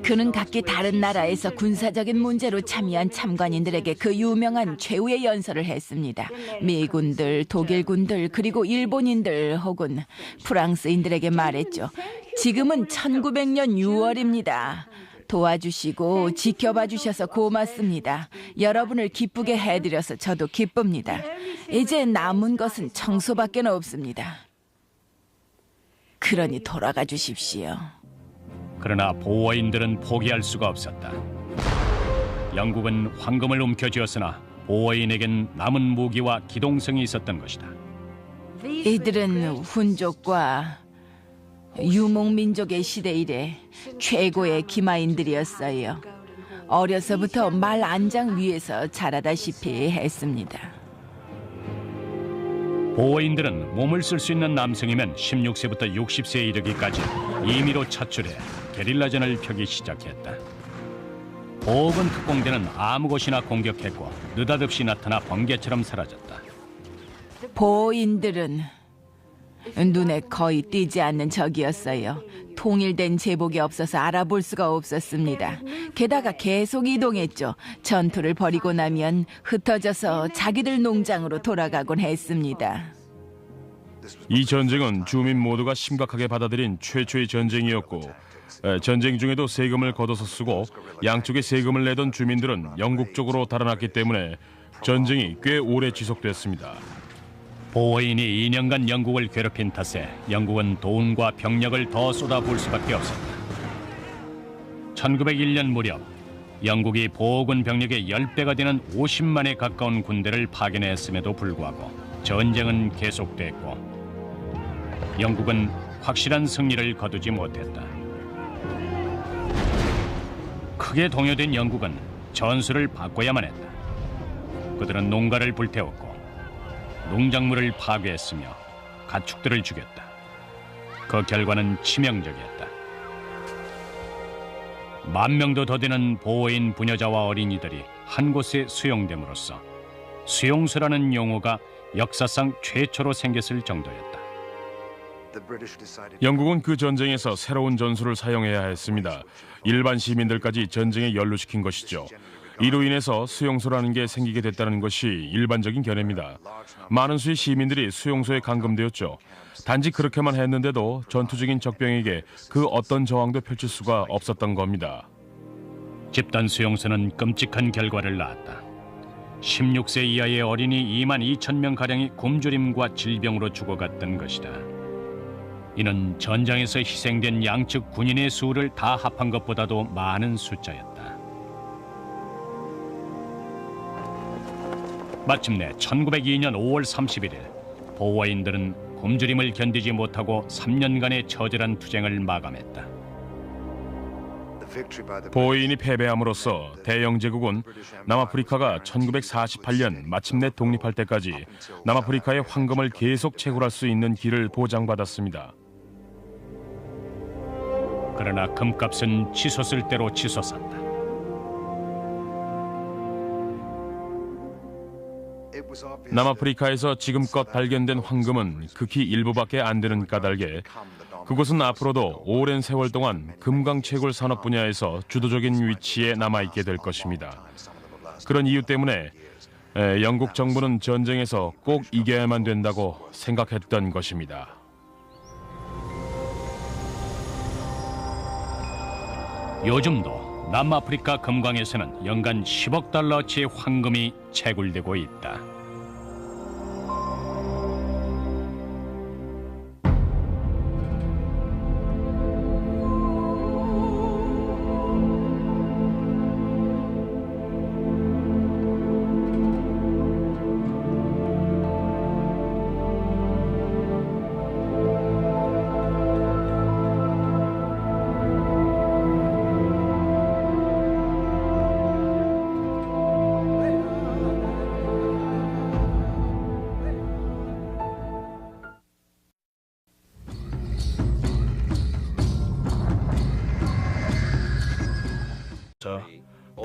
그는 각기 다른 나라에서 군사적인 문제로 참여한 참관인들에게 그 유명한 최후의 연설을 했습니다. 미군들, 독일군들, 그리고 일본인들 혹은 프랑스인들에게 말했죠. 지금은 1900년 6월입니다. 도와주시고 지켜봐 주셔서 고맙습니다. 여러분을 기쁘게 해드려서 저도 기쁩니다. 이제 남은 것은 청소밖에 없습니다. 그러니 돌아가 주십시오. 그러나 보호인들은 포기할 수가 없었다. 영국은 황금을 움켜쥐었으나 보호인에겐 남은 무기와 기동성이 있었던 것이다. 이들은 훈족과 유목민족의 시대 이래 최고의 기마인들이었어요. 어려서부터 말 안장 위에서 자라다시피 했습니다. 보호인들은 몸을 쓸 수 있는 남성이면 16세부터 60세에 이르기까지 임의로 차출해 게릴라전을 펴기 시작했다. 보호군 특공대는 아무 곳이나 공격했고 느닷없이 나타나 번개처럼 사라졌다. 보호인들은 눈에 거의 띄지 않는 적이었어요. 통일된 제복이 없어서 알아볼 수가 없었습니다. 게다가 계속 이동했죠. 전투를 벌이고 나면 흩어져서 자기들 농장으로 돌아가곤 했습니다. 이 전쟁은 주민 모두가 심각하게 받아들인 최초의 전쟁이었고, 전쟁 중에도 세금을 걷어서 쓰고 양쪽에 세금을 내던 주민들은 영국 쪽으로 달아났기 때문에 전쟁이 꽤 오래 지속됐습니다. 보호인이 2년간 영국을 괴롭힌 탓에 영국은 돈과 병력을 더 쏟아부을 수밖에 없었다. 1901년 무렵 영국이 보호군 병력의 10배가 되는 50만에 가까운 군대를 파견했음에도 불구하고 전쟁은 계속됐고 영국은 확실한 승리를 거두지 못했다. 크게 동요된 영국은 전술을 바꿔야만 했다. 그들은 농가를 불태웠고 농작물을 파괴했으며 가축들을 죽였다. 그 결과는 치명적이었다. 10,000명도 더 되는 보호인 부녀자와 어린이들이 한 곳에 수용됨으로써 수용소라는 용어가 역사상 최초로 생겼을 정도였다. 영국은 그 전쟁에서 새로운 전술을 사용해야 했습니다. 일반 시민들까지 전쟁에 연루시킨 것이죠. 이로 인해서 수용소라는 게 생기게 됐다는 것이 일반적인 견해입니다. 많은 수의 시민들이 수용소에 감금되었죠. 단지 그렇게만 했는데도 전투 중인 적병에게 그 어떤 저항도 펼칠 수가 없었던 겁니다. 집단 수용소는 끔찍한 결과를 낳았다. 16세 이하의 어린이 2만 2천 명가량이 굶주림과 질병으로 죽어갔던 것이다. 이는 전장에서 희생된 양측 군인의 수를 다 합한 것보다도 많은 숫자였다. 마침내 1902년 5월 31일 보호인들은 굶주림을 견디지 못하고 3년간의 처절한 투쟁을 마감했다. 보호인이 패배함으로써 대영 제국은 남아프리카가 1948년 마침내 독립할 때까지 남아프리카의 황금을 계속 채굴할 수 있는 길을 보장받았습니다. 그러나 금값은 치솟을 대로 치솟았다. 남아프리카에서 지금껏 발견된 황금은 극히 일부밖에 안 되는 까닭에 그곳은 앞으로도 오랜 세월 동안 금강 채굴 산업 분야에서 주도적인 위치에 남아있게 될 것입니다. 그런 이유 때문에 영국 정부는 전쟁에서 꼭 이겨야만 된다고 생각했던 것입니다. 요즘도 남아프리카 금광에서는 연간 10억 달러치의 황금이 채굴되고 있다.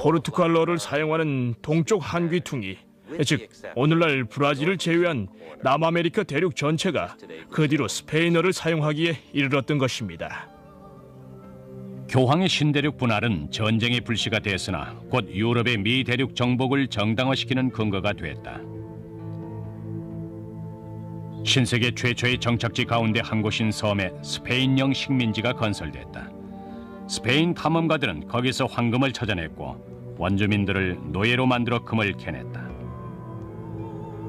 포르투갈어를 사용하는 동쪽 한귀퉁이, 즉 오늘날 브라질을 제외한 남아메리카 대륙 전체가 그 뒤로 스페인어를 사용하기에 이르렀던 것입니다. 교황의 신대륙 분할은 전쟁의 불씨가 됐으나 곧 유럽의 미 대륙 정복을 정당화시키는 근거가 됐다. 신세계 최초의 정착지 가운데 한 곳인 섬에 스페인령 식민지가 건설됐다. 스페인 탐험가들은 거기서 황금을 찾아냈고 원주민들을 노예로 만들어 금을 캐냈다.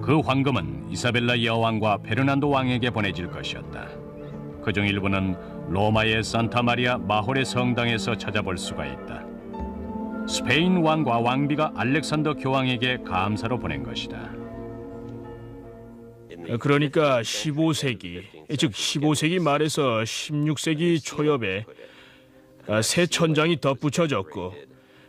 그 황금은 이사벨라 여왕과 베르난도 왕에게 보내질 것이었다. 그중 일부는 로마의 산타마리아 마홀의 성당에서 찾아볼 수가 있다. 스페인 왕과 왕비가 알렉산더 교황에게 감사로 보낸 것이다. 그러니까 15세기, 즉 15세기 말에서 16세기 초엽에 새 천장이 덧붙여졌고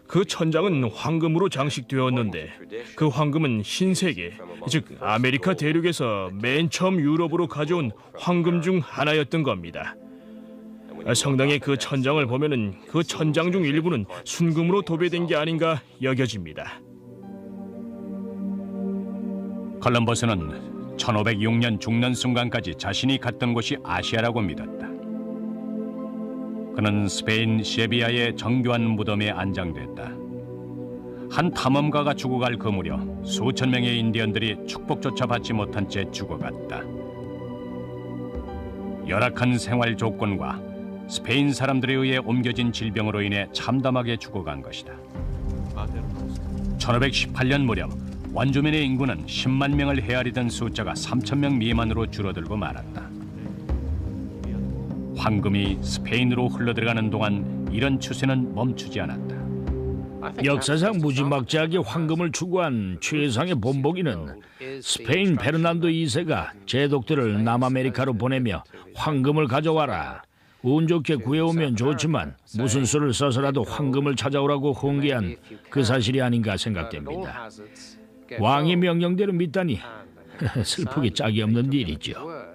그 천장은 황금으로 장식되었는데 그 황금은 신세계, 즉 아메리카 대륙에서 맨 처음 유럽으로 가져온 황금 중 하나였던 겁니다. 성당의 그 천장을 보면은 그 천장 중 일부는 순금으로 도배된 게 아닌가 여겨집니다. 컬럼버스는 1506년 죽는 순간까지 자신이 갔던 곳이 아시아라고 믿었다. 그는 스페인 세비야의 정교한 무덤에 안장됐다. 한 탐험가가 죽어갈 그 무렵 수천 명의 인디언들이 축복조차 받지 못한 채 죽어갔다. 열악한 생활 조건과 스페인 사람들에 의해 옮겨진 질병으로 인해 참담하게 죽어간 것이다. 1518년 무렵 원주민의 인구는 10만 명을 헤아리던 숫자가 3천 명 미만으로 줄어들고 말았다. 황금이 스페인으로 흘러들어가는 동안 이런 추세는 멈추지 않았다. 역사상 무지막지하게 황금을 추구한 최상의 본보기는 스페인 페르난도 2세가 제독들을 남아메리카로 보내며 황금을 가져와라, 운 좋게 구해오면 좋지만 무슨 수를 써서라도 황금을 찾아오라고 훈계한 그 사실이 아닌가 생각됩니다. 왕의 명령대로 믿다니 슬프기 짝이 없는 일이죠.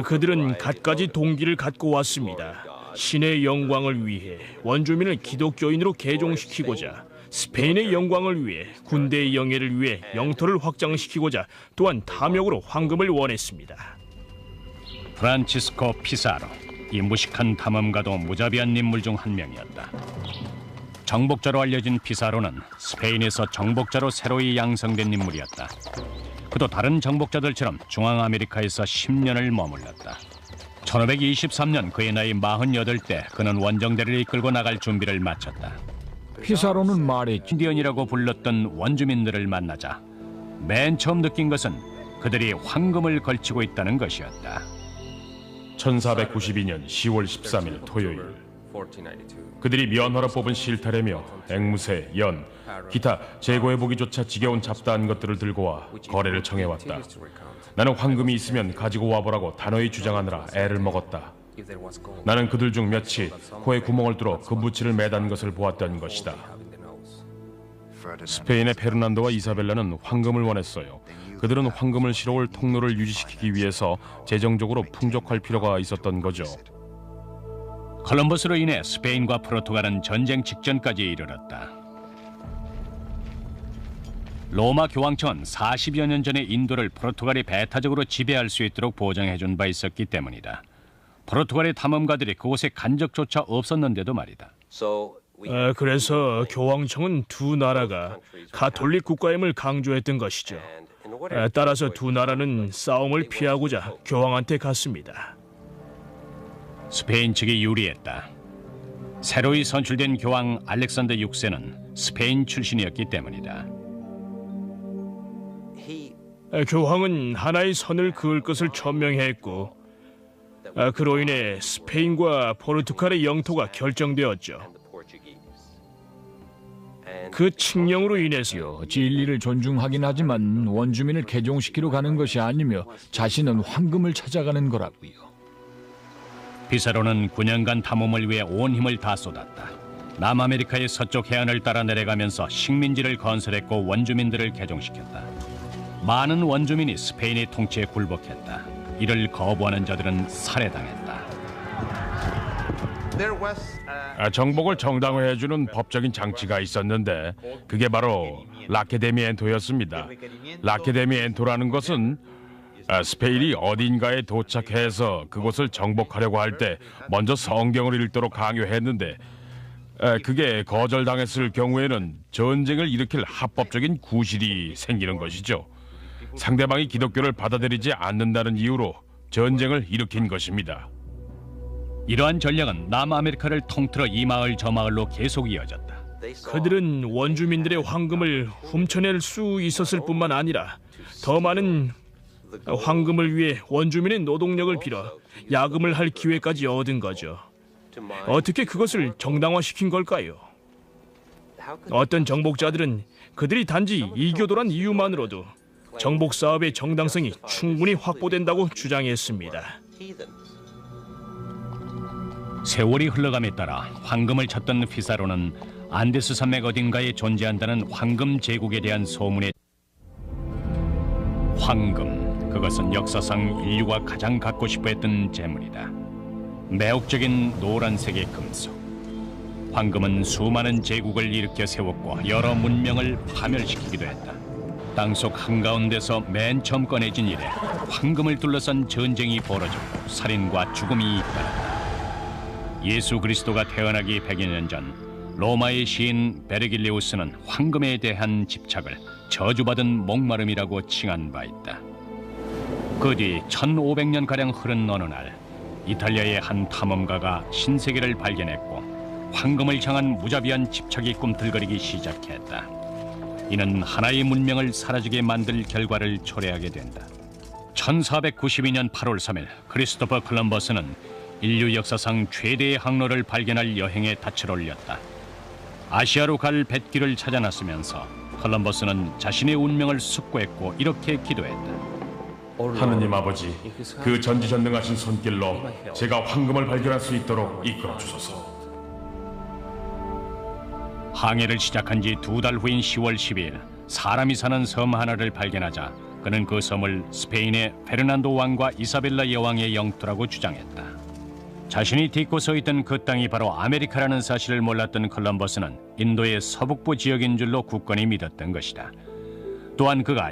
그들은 갖가지 동기를 갖고 왔습니다. 신의 영광을 위해 원주민을 기독교인으로 개종시키고자 스페인의 영광을 위해 군대의 영예를 위해 영토를 확장시키고자 또한 탐욕으로 황금을 원했습니다. 프란치스코 피사로, 이 무식한 탐험가도 무자비한 인물 중 한 명이었다. 정복자로 알려진 피사로는 스페인에서 정복자로 새로이 양성된 인물이었다. 그도 다른 정복자들처럼 중앙아메리카에서 10년을 머물렀다. 1523년 그의 나이 48대 그는 원정대를 이끌고 나갈 준비를 마쳤다. 피사로는 말했지. 인디언이라고 불렀던 원주민들을 만나자 맨 처음 느낀 것은 그들이 황금을 걸치고 있다는 것이었다. 1492년 10월 13일 토요일, 그들이 면허로 뽑은 실타래며 앵무새, 연, 기타 재고해보기조차 지겨운 잡다한 것들을 들고 와 거래를 청해왔다. 나는 황금이 있으면 가지고 와보라고 단호히 주장하느라 애를 먹었다. 나는 그들 중 몇이 코에 구멍을 뚫어 금붙이를 매단 것을 보았던 것이다. 스페인의 페르난도와 이사벨라는 황금을 원했어요. 그들은 황금을 실어올 통로를 유지시키기 위해서 재정적으로 풍족할 필요가 있었던 거죠. 콜럼버스로 인해 스페인과 포르투갈은 전쟁 직전까지 이르렀다. 로마 교황청은 40여 년 전에 인도를 포르투갈이 배타적으로 지배할 수 있도록 보장해준 바 있었기 때문이다. 포르투갈의 탐험가들이 그곳에 간 적조차 없었는데도 말이다. 그래서 교황청은 두 나라가 가톨릭 국가임을 강조했던 것이죠. 따라서 두 나라는 싸움을 피하고자 교황한테 갔습니다. 스페인 측이 유리했다. 새로이 선출된 교황 알렉산더 6세는 스페인 출신이었기 때문이다. 교황은 하나의 선을 그을 것을 천명했고 그로 인해 스페인과 포르투갈의 영토가 결정되었죠. 그 칙령으로 인해서 진리를 존중하긴 하지만 원주민을 개종시키러 가는 것이 아니며 자신은 황금을 찾아가는 거라고요. 피사로는 9년간 탐험을 위해 온 힘을 다 쏟았다. 남아메리카의 서쪽 해안을 따라 내려가면서 식민지를 건설했고 원주민들을 개종시켰다. 많은 원주민이 스페인의 통치에 굴복했다. 이를 거부하는 자들은 살해당했다. 정복을 정당화해주는 법적인 장치가 있었는데 그게 바로 라케데미엔토였습니다. 라케데미엔토라는 것은 스페인이 어딘가에 도착해서 그곳을 정복하려고 할 때 먼저 성경을 읽도록 강요했는데 그게 거절당했을 경우에는 전쟁을 일으킬 합법적인 구실이 생기는 것이죠. 상대방이 기독교를 받아들이지 않는다는 이유로 전쟁을 일으킨 것입니다. 이러한 전략은 남아메리카를 통틀어 이 마을 저 마을로 계속 이어졌다. 그들은 원주민들의 황금을 훔쳐낼 수 있었을 뿐만 아니라 더 많은 황금을 위해 원주민의 노동력을 빌어 야금을 할 기회까지 얻은 거죠. 어떻게 그것을 정당화시킨 걸까요? 어떤 정복자들은 그들이 단지 이교도란 이유만으로도 정복 사업의 정당성이 충분히 확보된다고 주장했습니다. 세월이 흘러감에 따라 황금을 찾던 피사로는 안데스 산맥 어딘가에 존재한다는 황금 제국에 대한 소문에 황금, 그것은 역사상 인류가 가장 갖고 싶어했던 재물이다. 매혹적인 노란색의 금속. 황금은 수많은 제국을 일으켜 세웠고 여러 문명을 파멸시키기도 했다. 땅속 한가운데서 맨 처음 꺼내진 이래 황금을 둘러싼 전쟁이 벌어졌고 살인과 죽음이 잇따랐다. 예수 그리스도가 태어나기 100여 년 전 로마의 시인 베르길리우스는 황금에 대한 집착을 저주받은 목마름이라고 칭한 바 있다. 그 뒤 1500년가량 흐른 어느 날 이탈리아의 한 탐험가가 신세계를 발견했고 황금을 향한 무자비한 집착이 꿈틀거리기 시작했다. 이는 하나의 문명을 사라지게 만들 결과를 초래하게 된다. 1492년 8월 3일 크리스토퍼 콜럼버스는 인류 역사상 최대의 항로를 발견할 여행에 닻을 올렸다. 아시아로 갈 뱃길을 찾아 나서면서 콜럼버스는 자신의 운명을 숙고했고 이렇게 기도했다. 하느님 아버지, 그 전지전능하신 손길로 제가 황금을 발견할 수 있도록 이끌어 주소서. 항해를 시작한 지 2달 후인 10월 12일 사람이 사는 섬 하나를 발견하자 그는 그 섬을 스페인의 페르난도 왕과 이사벨라 여왕의 영토라고 주장했다. 자신이 딛고 서 있던 그 땅이 바로 아메리카라는 사실을 몰랐던 콜럼버스는 인도의 서북부 지역인 줄로 굳건히 믿었던 것이다. 또한 그가